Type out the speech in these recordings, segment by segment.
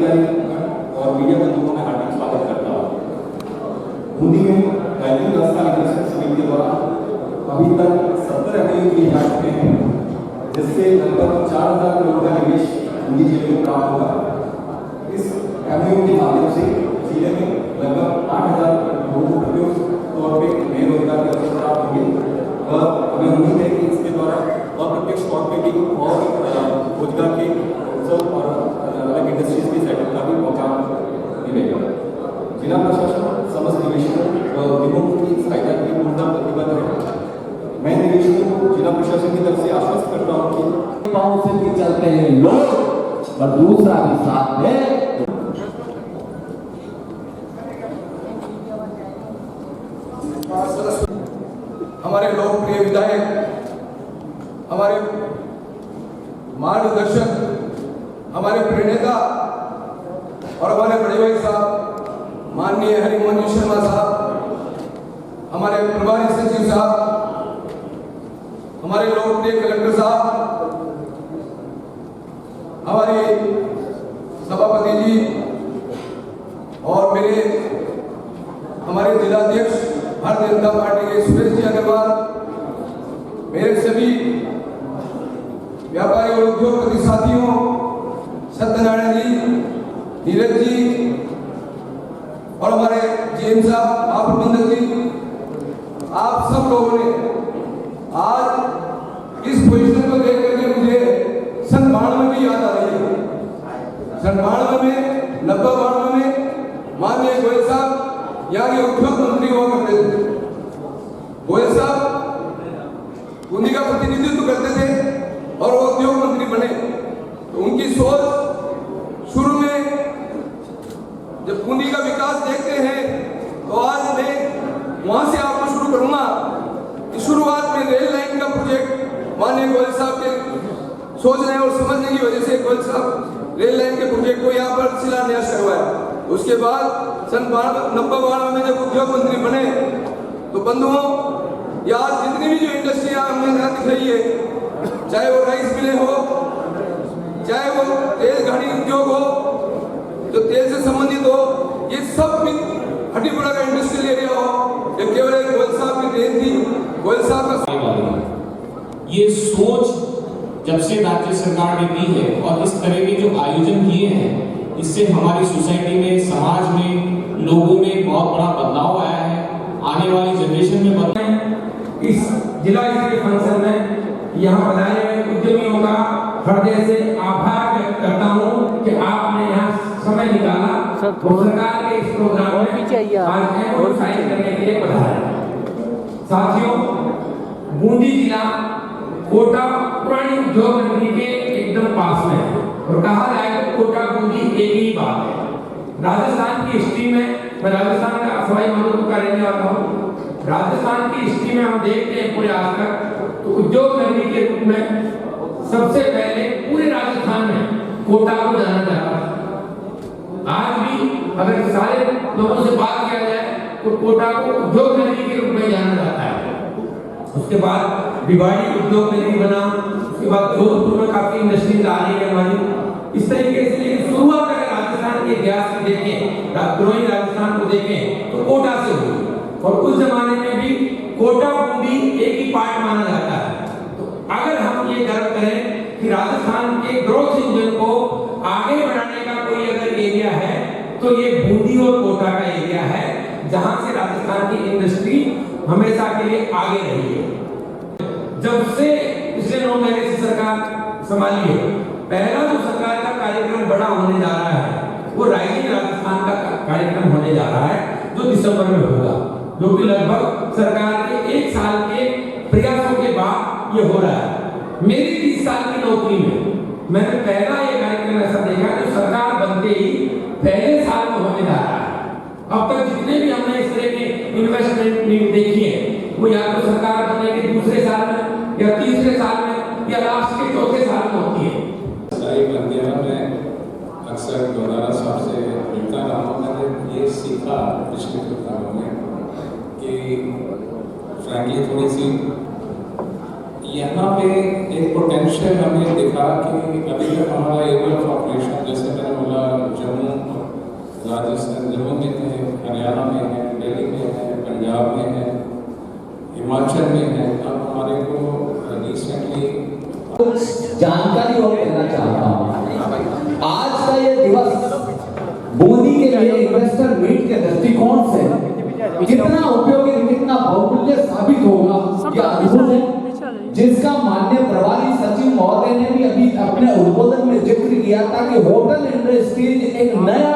अधिकारी और मीडिया बंधुओं में हार्दिक स्वागत करता हूँ। बूंदी में बैंकिंग व्यवस्था निरीक्षण समिति के द्वारा अभी तक 70 एमओयू किए जा चुके हैं, जिससे लगभग 4000 करोड़ का निवेश बूंदी जिले में प्राप्त होगा। इस एमओयू के माध्यम से जिले में लगभग 8000 लोगों को प्रत्यक्ष तौर पर नए रोजगार के अवसर प्राप्त होंगे और हमें उम्मीद है कि इसके द्वारा अप्रत्यक्ष तौर पर भी और रोजगार के अवसर और अलग इंडस्ट्रीज के सेटअप का भी मौका मिलेगा। जिला प्रशासन समस्त निवेशकों और उद्यमों की सहायता के लिए पूर्णतः प्रतिबद्ध है। मैं निवेशकों को जिला प्रशासन की तरफ से आश्वस्त करता हूँ कि पाँव से भी चलते हैं लोग और दूसरा भी साथ में। हमारे लोकप्रिय विधायक, हमारे मार्गदर्शक, हमारे प्रेरणा और हमारे बड़े भाई साहब माननीय हरिमोहन जी शर्मा साहब, हमारे प्रभारी सचिव साहब, हमारे लोकप्रिय कलेक्टर साहब, हमारे सभापति जी और मेरे हमारे जिलाध्यक्ष भारतीय जनता पार्टी के सुरेश जी अग्रवाल, मेरे सभी व्यापारी और उद्योगपति साथियों, सत्यनारायण जी, नीरज जी और हमारे जेएम साहब, महाप्रबंधक जी, आप सब लोगों ने आज इस पोजीशन को देख करके मुझे सन 92 की याद आ रही है। सन 92 में 90-92 में माननीय गोयल साहब यहाँ के उद्योग मंत्री हुआ करते थे। गोयल साहब बूंदी का प्रतिनिधित्व करते थे और वो उद्योग मंत्री बने। तो उनकी सोच शुरू में जब बूंदी का विकास देखते हैं तो आज मैं वहां से आपको शुरू करूंगा कि शुरुआत में रेल लाइन का प्रोजेक्ट माननीय गोयल साहब के सोचने और समझने की वजह से गोयल साहब रेल लाइन के प्रोजेक्ट को यहाँ पर शिलान्यास करवाया। उसके बाद सन 90-92 में जब उद्योग मंत्री बने तो बंधुओं, यार जितनी भी जो इंडस्ट्रियां हमने यहाँ दिख रही है, चाहे वो राइस मिलें हो, चाहे वो तेल घाटी उद्योग हो, जो तेल से संबंधित हो, ये सब भी हटीपुरा का इंडस्ट्रियल एरिया हो, ये केवल एक गोयल साहब की देन थी। गोयल साहब का ये सोच जब से राज्य सरकार ने दी है और इस तरह के जो आयोजन किए हैं, इससे हमारी सोसाइटी में, समाज में, लोगों में बहुत बड़ा बदलाव आया है। आने वाली जनरेशन में बदलाव। इस जिला स्तरीय फंक्शन में यहाँ बनाए गए उद्यमियों का हृदय से आभार व्यक्त करता हूँ कि आपने यहाँ समय निकाला और सरकार के इस प्रोग्राम में आज एमओयू साइन करने के लिए पधारा। साथियों, बूंदी जिला कोटा पुरानी उद्योग नगरी के एकदम पास में है और कहा जाए तो कोटा बूंदी एक ही बात है। राजस्थान की हिस्ट्री में, मैं राजस्थान का सवाई माधोपुर का रहने वाला हूँ, राजस्थान की हिस्ट्री में हम देखते हैं पूरे आज तक तो उद्योग नगरी के रूप में सबसे पहले पूरे राजस्थान में कोटा को जाना जाता है। आज भी अगर सारे लोगों से बात किया जाए तो कोटा को उद्योग नगरी के रूप में जाना जाता है। उसके बाद भिवाड़ी उद्योग नगरी बना, उसके बाद जोधपुर में काफी इंडस्ट्रीज आ रही है हमारी। इस तरीके से लेकिन शुरुआत अगर राजस्थान के इतिहास में देखें, ग्रोइंग राजस्थान को देखें तो कोटा से हुई और उस जमाने में भी कोटा बूंदी एक ही पार्ट माना जाता है। तो अगर हम ये गर्व करें कि राजस्थान के ग्रोथ इंजन को आगे बढ़ाने का कोई अगर एरिया है तो ये बूंदी और कोटा का एरिया है, जहां से राजस्थान की इंडस्ट्री हमेशा के लिए आगे रही है। जब से पिछले 9 महीने से सरकार संभाली है, पहला जो सरकार का कार्यक्रम बड़ा होने जा रहा है वो राइजिंग राजस्थान का कार्यक्रम होने जा रहा है, जो दिसंबर में होगा, जो कि लगभग सरकार के 1 साल के प्रयासों के बाद ये हो रहा है। मेरी 30 साल की नौकरी में मैंने पहला ये कार्यक्रम ऐसा देखा जो सरकार बनते ही पहले साल में होने जा रहा है। अब तक जितने भी हमने इस तरह के इन्वेस्टमेंट नीड देखी है वो या तो सरकार बनने के दूसरे साल में या तीसरे साल में या लास्ट के चौथे साल में होती है। मैं अक्सर गौरारा साहब से मिलता रहा हूँ। मैंने ये सीखा पिछले प्रोग्रामों में कि फ्रैंकली थोड़ी सी यहाँ पे एक पोटेंशियल हमें दिखा कि अभी तक हमारा एरिया ऑफ ऑपरेशन, जैसे मैंने बोला, जम्मू कल्चर में है। अब हमारे को रिसेंटली जानकारी और देना चाहता हूँ। आज का ये दिवस बूंदी के लिए इन्वेस्टर मीट के दृष्टिकोण से कितना उपयोगी, कितना बहुमूल्य साबित होगा, ये अद्भुत है, जिसका माननीय प्रभारी सचिव महोदय ने भी अभी अपने उद्बोधन में जिक्र किया था कि होटल इंडस्ट्रीज एक नया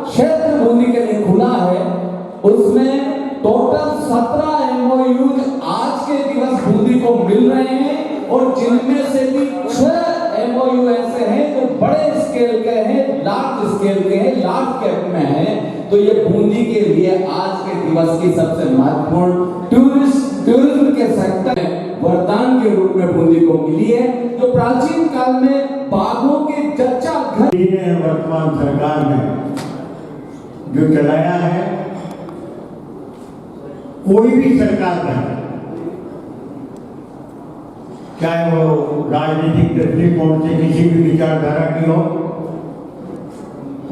क्षेत्र बूंदी के लिए खुला है। उसमें टोटल 17 MOUs आज के दिवस बूंदी को मिल रहे हैं और जिनमें से भी 6 MOU ऐसे हैं जो बड़े स्केल के हैं, लार्ज स्केल के हैं, लार्ज कैप में हैं। तो ये बूंदी के लिए आज के दिवस की सबसे महत्वपूर्ण टूरिज्म के सेक्टर में वरदान के रूप में बूंदी को मिली है, जो प्राचीन काल में बागों के चर्चा घर ने वर्तमान सरकार ने जो चलाया है, कोई भी सरकार है, चाहे वो राजनीतिक दृष्टिकोण से किसी भी विचारधारा की हो,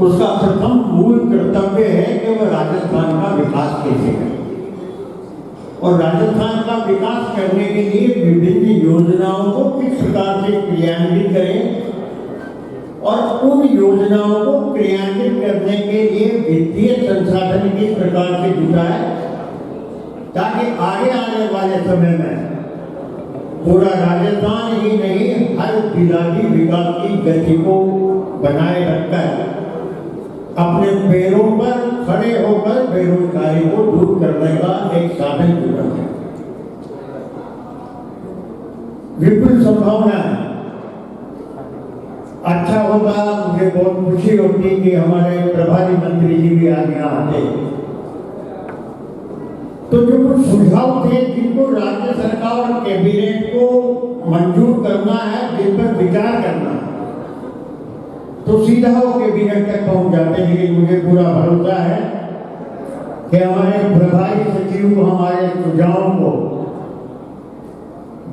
उसका प्रथम मूल कर्तव्य है कि वह राजस्थान का विकास कैसे करे और राजस्थान का विकास करने के लिए विभिन्न योजनाओं को किस प्रकार से क्रियान्वित करें और उन योजनाओं को क्रियान्वित करने के लिए वित्तीय संसाधन किस प्रकार से जुटाए, ताकि आगे आने वाले समय में पूरा राजस्थान ही नहीं, हर जिला की विकास की गति को बनाए रखकर अपने पैरों पर खड़े होकर बेरोजगारी को दूर करने का एक साधन जुटा है। विपुल संभावना है। अच्छा होता, मुझे बहुत खुशी होती कि हमारे प्रभारी मंत्री जी भी आज यहाँ आते, तो जो कुछ सुझाव थे जिनको राज्य सरकार और कैबिनेट को मंजूर करना है, जिन पर विचार करना है, तो सीधा वो कैबिनेट तक पहुंच जाते हैं। लेकिन मुझे पूरा भरोसा है कि हमारे प्रभारी सचिव को हमारे सुझावों को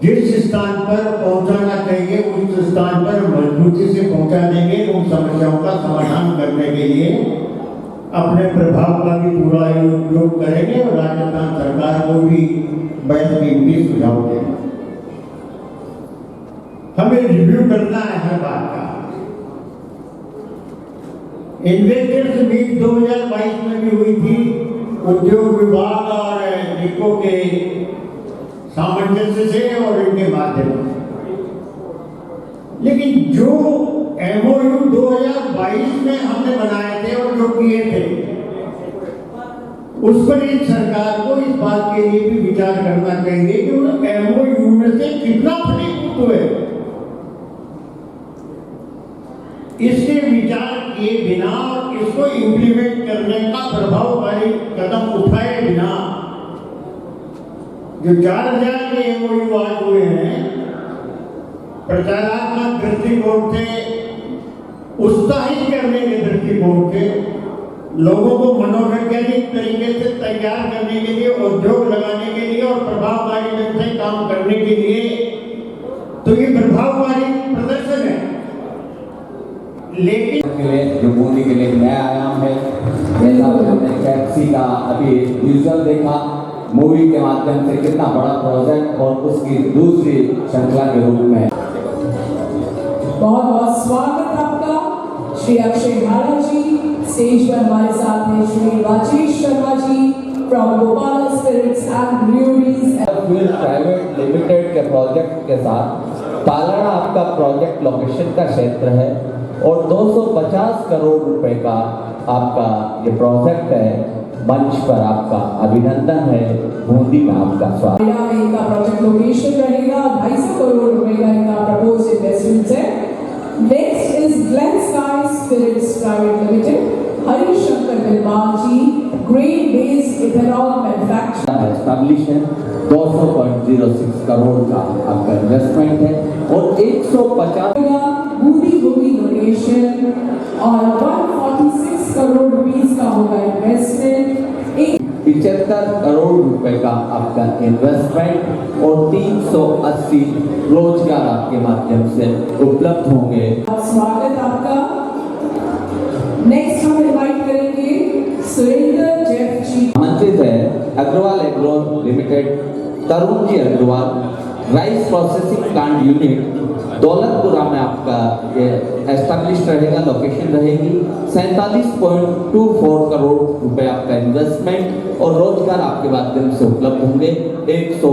जिस स्थान पर पहुंचाना चाहिए उस स्थान पर मजबूती से पहुंचा देंगे। उन समस्याओं का समाधान करने के लिए अपने प्रभाव का भी पूरा उपयोग करेंगे और राजस्थान सरकार को भी बेहद कीमती सुझाव देंगे। हमें रिव्यू करना है हर बात का। इन्वेस्टर्स मीट 2022 में भी हुई थी, उद्योग विभाग और निको के सामंजस्य से और इनके माध्यम से। लेकिन जो MOU 2022 में हमने बनाए थे और जो किए थे, उस पर इस सरकार को इस बात के लिए भी विचार करना चाहिए कि उन MOU में से कितना फलीभूत हुए। इसके विचार किए बिना और इसको इम्प्लीमेंट करने का प्रभावकारी कदम उठाए बिना जो 4000 के MOU आज हुए हैं, प्रचारात्मक दृष्टिकोण से, उत्साहित करने के दृष्टिकोण से, लोगों को मनोवैज्ञानिक तरीके से तैयार करने के लिए, उद्योग लगाने के लिए और प्रभावकारी ढंग से काम करने के लिए, तो ये प्रभावकारी प्रदर्शन है। लेकिन के लिए जो बूंदी के लिए नया आयाम है, जैसा हमने टैक्सी का अभी विजुअल देखा, मूवी के माध्यम से कितना बड़ा प्रोजेक्ट और उसकी दूसरी श्रृंखला के रूप में। बहुत बहुत स्वागत आपका श्री अक्षय भाड़ा जी। स्टेज पर हमारे साथ हैं Shri Rajesh Sharma ji from Gopal spirits and breweries private limited के प्रोजेक्ट के साथ तालाड़ा आपका प्रोजेक्ट लोकेशन का क्षेत्र है और 250 करोड़ रुपए का आपका ये प्रोजेक्ट है। मंच पर आपका अभिनंदन है, बूंदी में आपका स्वागत। में इनका प्रोजेक्ट लोकेशन रहेगा, 250 करोड़ रुपए का इनका प्रपोज इन्वेस्टमेंट है। Next is Glen Sky Spirits private limited, Harishankar Bilwal ji, grain based ethanol manufacture establish है। 200.06 करोड़ का आपका इन्वेस्टमेंट है और 150 बूंदी होगी लोकेशन और 146 करोड़ रुपीस का होगा इन्वेस्टमेंट। 75 करोड़ रुपए का आपका इन्वेस्टमेंट और 380 रोजगार आपके माध्यम से उपलब्ध होंगे। स्वागत आपका। नेक्स्ट हम इनवाइट करेंगे सुरेंद्र जेफ जी। आमंत्रित है Agarwal agro limited Tarun ji Agarwal, rice processing plant unit Daulatpura में आपका ये एस्टेब्लिश रहेगा, लोकेशन रहेगी। 47.24 करोड़ रुपए आपका इन्वेस्टमेंट और रोजगार आपके माध्यम से उपलब्ध होंगे। 100